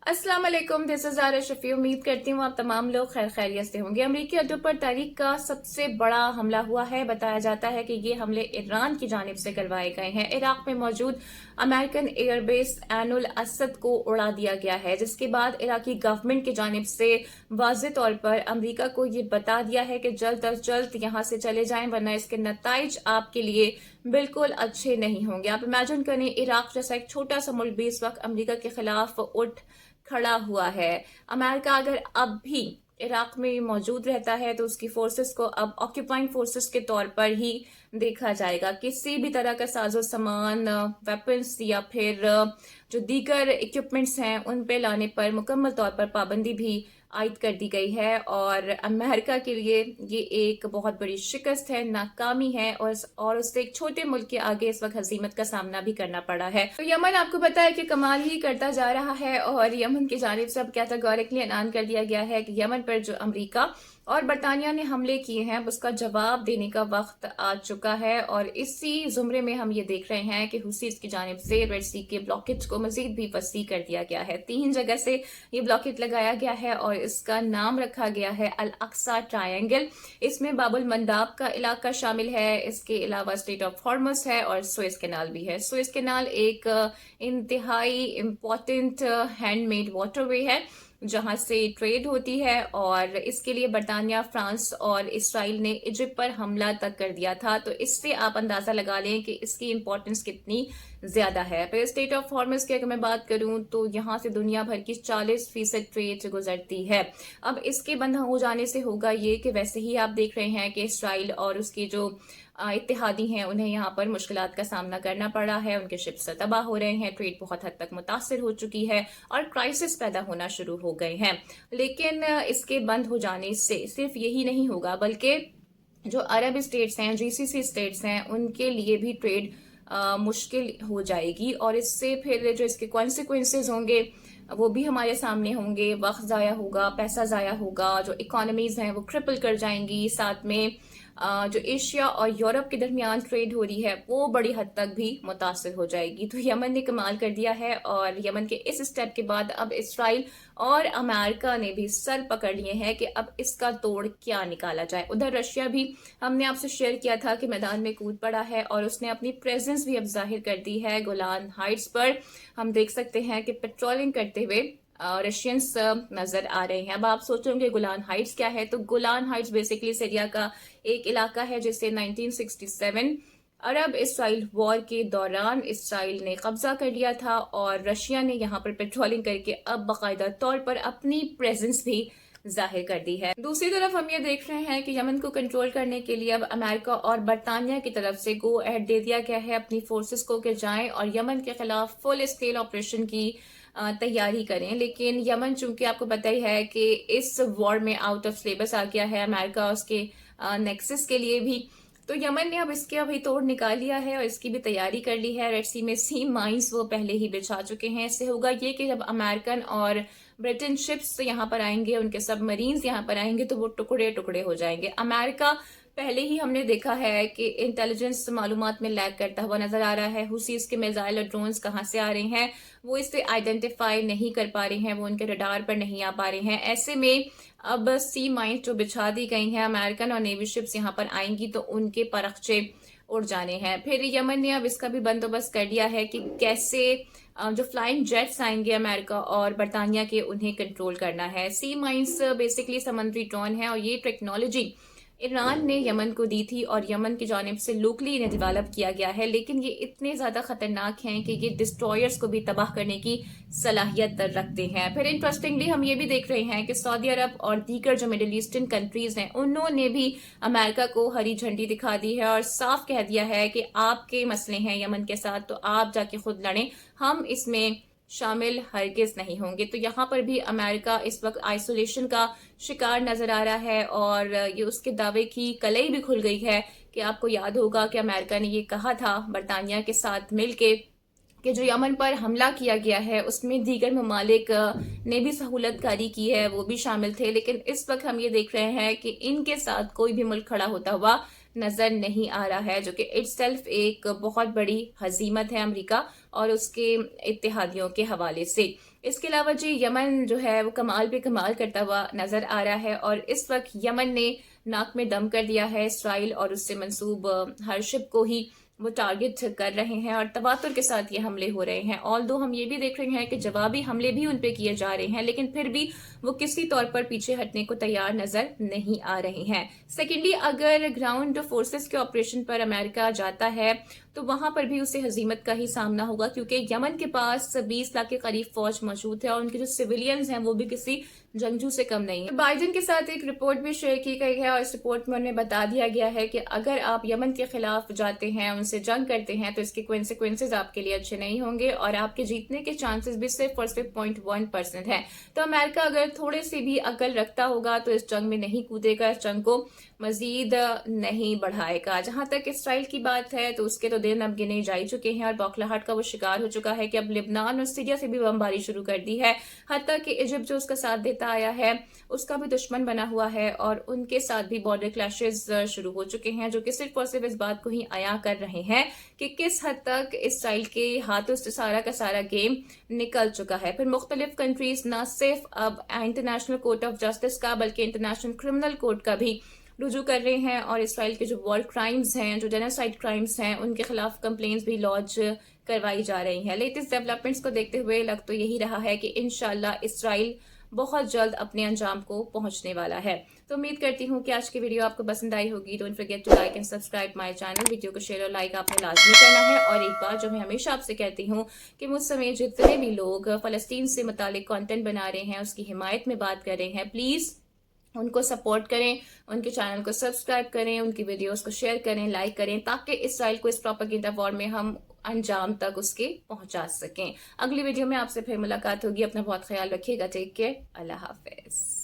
अस्सलाम वालेकुम, this is Zaara Shafi. उम्मीद करती हूँ आप तमाम लोग खैर खैरियत से होंगे। अमरीकी अड्डों पर तारीख का सबसे बड़ा हमला हुआ है। बताया जाता है कि ये हमले ईरान की जानिब से करवाए गए हैं। इराक में मौजूद अमेरिकन एयरबेस ऐनुल असद को उड़ा दिया गया है, जिसके बाद इराकी गवर्नमेंट की जानिब से वाज़ेह तौर पर अमरीका को ये बता दिया है कि जल्द अज जल्द यहाँ से चले जाएं, वरना इसके नताइज आपके लिए बिल्कुल अच्छे नहीं होंगे। आप इमेजिन करें, इराक जैसा एक छोटा सा मुल्क भी इस वक्त अमरीका के खिलाफ उठ खड़ा हुआ है। अमेरिका अगर अब भी इराक में मौजूद रहता है तो उसकी फोर्सेस को अब ऑक्यूपाइंग फोर्सेस के तौर पर ही देखा जाएगा। किसी भी तरह का साजो सामान, वेपन्स या फिर जो दीगर इक्विपमेंट्स हैं उन पे लाने पर मुकम्मल तौर पर पाबंदी भी आयद कर दी गई है। और अमेरिका के लिए ये एक बहुत बड़ी शिकस्त है, नाकामी है, और उससे एक छोटे मुल्क के आगे इस वक्त हजीमत का सामना भी करना पड़ा है। तो यमन आपको पता है कि कमाल ही करता जा रहा है, और यमन की जानिब से अब कैटेगोरिकली ऐलान कर दिया गया है कि यमन पर जो अमरीका और बरतानिया ने हमले किए हैं उसका जवाब देने का वक्त आ चुका है। और इसी जुमरे में हम ये देख रहे हैं कि हुसीस की जानिब से रेड सी के ब्लॉकेज को मजीद भी वसी कर दिया गया है। 3 जगह से ये ब्लॉकेज लगाया गया है और इसका नाम रखा गया है अल अक्सा ट्रायंगल। इसमें बाबुल मंदाब का इलाका शामिल है, इसके अलावा स्ट्रेट ऑफ हॉर्मुज है और सुएज कैनाल भी है। सुएज कैनाल एक इंतहाई इम्पोर्टेंट हैंडमेड वाटरवे है जहां से ट्रेड होती है, और इसके लिए बरतानिया, फ्रांस और इसराइल ने इजिप्ट पर हमला तक कर दिया था। तो इससे आप अंदाजा लगा लें कि इसकी इंपॉर्टेंस कितनी ज्यादा है। फिर स्टेट ऑफ हॉर्मुज की अगर मैं बात करूं तो यहां से दुनिया भर की 40% ट्रेड गुजरती है। अब इसके बंद हो जाने से होगा ये कि वैसे ही आप देख रहे हैं कि इसराइल और उसकी जो इत्तेहादी हैं उन्हें यहाँ पर मुश्किलात का सामना करना पड़ा है। उनके शिप्स तबाह हो रहे हैं, ट्रेड बहुत हद तक मुतासर हो चुकी है और क्राइसिस पैदा होना शुरू हो गए हैं। लेकिन इसके बंद हो जाने से सिर्फ यही नहीं होगा, बल्कि जो अरब स्टेट्स हैं, जीसीसी स्टेट्स हैं, उनके लिए भी ट्रेड मुश्किल हो जाएगी। और इससे फिर जो इसके कॉन्सिक्वेंसेज होंगे वो भी हमारे सामने होंगे। वक्त ज़ाया होगा, पैसा ज़ाया होगा, जो इकोनॉमीज हैं वो ट्रिपल कर जाएंगी। साथ में जो एशिया और यूरोप के दरमियान ट्रेड हो रही है वो बड़ी हद तक भी मुतासर हो जाएगी। तो यमन ने कमाल कर दिया है, और यमन के इस स्टेप के बाद अब इसराइल और अमेरिका ने भी सर पकड़ लिए हैं कि अब इसका तोड़ क्या निकाला जाए। उधर रशिया भी हमने आपसे शेयर किया था कि मैदान में कूद पड़ा है और उसने अपनी प्रेजेंस भी अब जाहिर कर दी है। गोलान हाइट्स पर हम देख सकते हैं कि पेट्रोलिंग करते हुए रशियंस नजर आ रहे हैं। अब आप सोचोगे गोलान हाइट्स क्या है, तो गोलान हाइट्स बेसिकली सीरिया का एक इलाका है जिसे 1967 अरब इसराइल वॉर के दौरान इसराइल ने कब्जा कर लिया था, और रशिया ने यहाँ पर पेट्रोलिंग करके अब बाकायदा तौर पर अपनी प्रेजेंस भी जाहिर कर दी है। दूसरी तरफ हम ये देख रहे हैं कि यमन को कंट्रोल करने के लिए अब अमेरिका और बरतानिया की तरफ से गो अहेड दे दिया गया है अपनी फोर्सेस को कि जाएं और यमन के खिलाफ फुल स्केल ऑपरेशन की तैयारी करें। लेकिन यमन चूंकि आपको पता ही है कि इस वॉर में आउट ऑफ सिलेबस आ गया है, अमेरिका उसके नेक्सस के लिए भी, तो यमन ने अब इसके अभी तोड़ निकाल लिया है और इसकी भी तैयारी कर ली है। रेड सी में सी माइंस वो पहले ही बिछा चुके हैं। इससे होगा ये कि जब अमेरिकन और ब्रिटेन शिप्स यहाँ पर आएंगे, उनके सबमरीन्स यहाँ पर आएंगे, तो वो टुकड़े टुकड़े हो जाएंगे। अमेरिका पहले ही हमने देखा है कि इंटेलिजेंस मालूमात में लैग करता हुआ नजर आ रहा है। हुसीस के मिसाइल और ड्रोन्स कहाँ से आ रहे हैं वो इसे आइडेंटिफाई नहीं कर पा रहे हैं, वो उनके रडार पर नहीं आ पा रहे हैं। ऐसे में अब सी माइंस जो बिछा दी गई हैं, अमेरिकन और नेवी शिप्स यहाँ पर आएंगी तो उनके परखचे उड़ जाने हैं। फिर यमन ने अब इसका भी बंदोबस्त कर लिया है कि कैसे जो फ्लाइंग जेट्स आएंगे अमेरिका और बरतानिया के, उन्हें कंट्रोल करना है। सी माइंस बेसिकली समुद्री ड्रोन है, और ये टेक्नोलॉजी ईरान ने यमन को दी थी और यमन की जानिब से लोकली इन्हें डेवलप किया गया है। लेकिन ये इतने ज्यादा खतरनाक हैं कि ये डिस्ट्रॉयर्स को भी तबाह करने की सलाहियत रखते हैं। फिर इंटरेस्टिंगली हम ये भी देख रहे हैं कि सऊदी अरब और दीगर जो मिडिल ईस्टर्न कंट्रीज हैं उन्होंने भी अमेरिका को हरी झंडी दिखा दी है और साफ कह दिया है कि आपके मसले हैं यमन के साथ तो आप जाके खुद लड़ें, हम इसमें शामिल हरगिज नहीं होंगे। तो यहाँ पर भी अमेरिका इस वक्त आइसोलेशन का शिकार नजर आ रहा है, और ये उसके दावे की कलई भी खुल गई है कि आपको याद होगा कि अमेरिका ने ये कहा था बरतानिया के साथ मिलके कि जो यमन पर हमला किया गया है उसमें दीगर ममालिक ने भी सहूलतकारी की है, वो भी शामिल थे। लेकिन इस वक्त हम ये देख रहे हैं कि इनके साथ कोई भी मुल्क खड़ा होता हुआ नजर नहीं आ रहा है, जो कि इटसेल्फ एक बहुत बड़ी हजीमत है अमेरिका और उसके इत्तेहादियों के हवाले से। इसके अलावा जी यमन जो है वो कमाल पे कमाल करता हुआ नजर आ रहा है और इस वक्त यमन ने नाक में दम कर दिया है। इसराइल और उससे मंसूब हर शिप को ही वो टारगेट कर रहे हैं और तवातुर के साथ ये हमले हो रहे हैं। ऑल दो हम ये भी देख रहे हैं कि जवाबी हमले भी उन पे किए जा रहे हैं, लेकिन फिर भी वो किसी तौर पर पीछे हटने को तैयार नजर नहीं आ रहे हैं। सेकेंडली, अगर ग्राउंड फोर्सेस के ऑपरेशन पर अमेरिका जाता है तो वहां पर भी उसे हजीमत का ही सामना होगा, क्योंकि यमन के पास 20 लाख के करीब फौज मौजूद है और उनके जो सिविलियंस हैं वो भी किसी जंगजू से कम नहीं है। बाइडेन के साथ एक रिपोर्ट भी शेयर की गई है और इस रिपोर्ट में उन्हें बता दिया गया है कि अगर आप यमन के खिलाफ जाते हैं, उनसे जंग करते हैं, तो इसके कॉन्सिक्वेंसेज आपके लिए अच्छे नहीं होंगे और आपके जीतने के चांसेस भी सिर्फ और सिर्फ 0.1% है। तो अमेरिका अगर थोड़े से भी अकल रखता होगा तो इस जंग में नहीं कूदेगा, इस जंग को मजीद नहीं बढ़ाएगा। जहां तक इसराइल की बात है तो उसके तो दिन अब गिने जा चुके हैं और बौखलाहट का वो शिकार हो चुका है कि अब लेबनान और सीरिया से भी बमबारी शुरू कर दी है। हत्ता कि इजिप्ट जो उसका साथ देता आया है उसका भी दुश्मन बना हुआ है और उनके साथ भी बॉर्डर क्लैशेस शुरू हो चुके हैं, जो कि सिर्फ और सिर्फ इस बात को ही आया कर रहे हैं कि किस हद तक इसराइल के हाथों से सारा का सारा गेम निकल चुका है। फिर मुख्तलिफ कंट्रीज न सिर्फ अब इंटरनेशनल कोर्ट ऑफ जस्टिस का बल्कि इंटरनेशनल क्रिमिनल कोर्ट का भी रुजू कर रहे हैं और इसराइल के जो वॉर क्राइम्स हैं, जो जेनोसाइड क्राइम्स हैं, उनके खिलाफ कंप्लेंट्स भी लॉन्च करवाई जा रही हैं। लेटेस्ट डेवलपमेंट्स को देखते हुए लग तो यही रहा है कि इंशाल्लाह इसराइल बहुत जल्द अपने अंजाम को पहुंचने वाला है। तो उम्मीद करती हूँ कि आज की वीडियो आपको पसंद आई होगी। Don't forget to like and subscribe my channel. Video को शेयर और लाइक आपने लाजमी करना है। और एक बात जो मैं हमेशा आपसे कहती हूँ कि मुझ समय जितने भी लोग फलस्तीन से मुतालिक कंटेंट बना रहे हैं, उसकी हिमायत में बात कर रहे हैं, प्लीज उनको सपोर्ट करें, उनके चैनल को सब्सक्राइब करें, उनकी वीडियोस को शेयर करें, लाइक करें, ताकि इसराइल को इस प्रोपेगेंडा वॉर में हम अंजाम तक उसके पहुंचा सकें। अगली वीडियो में आपसे फिर मुलाकात होगी। अपना बहुत ख्याल रखिएगा। Take care. अल्लाह हाफिज।